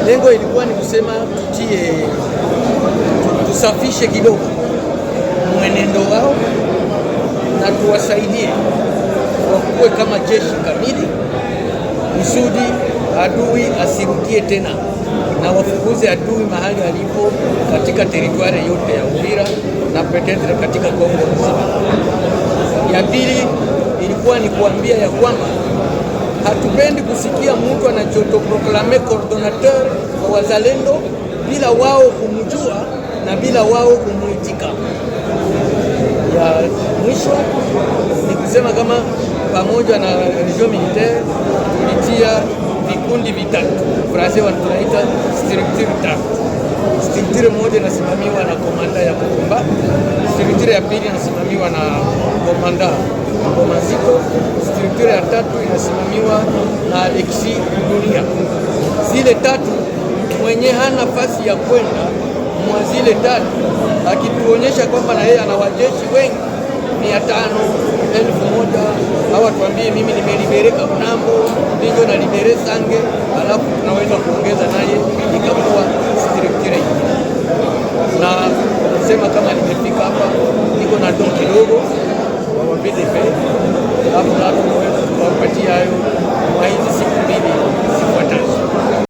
Lengo ilikuwa ni kusema tusafishe kidogo mwenendo wao na tuwasaidie wakuwe kama jeshi kamili, kusudi adui asirudie tena na wafukuze adui mahali alipo katika teritwari yote ya Uvira na petetre katika Kongo nzima. Ya pili ilikuwa ni kuambia ya kwamba hatupendi kusikia mtu anachotoproklame coordinateur wa wazalendo bila wao kumjua na bila wao kumuitika. Ya mwisho ni kusema kama pamoja na region militaire tulitia vikundi vitatu, Francais wanaita structure tatu. Structure moja inasimamiwa na komanda ya Kukumba, structure ya pili inasimamiwa na komanda Komazito, structure ya tatu inasimamiwa na Alexi Dunia. Zile tatu mwenye hana nafasi ya kwenda mwa zile tatu akituonyesha kwamba na yeye ana wajeshi wengi 500, 1000 au atuambie mimi nimelibereka mnambo ndio na libere Sange, alafu tunaweza kuongeza naye ikakuwa structure hii. Na sema kama nimefika hapa niko na don kidogo wa PDP, alafu na tunawapatia hayo kwa hizi siku mbili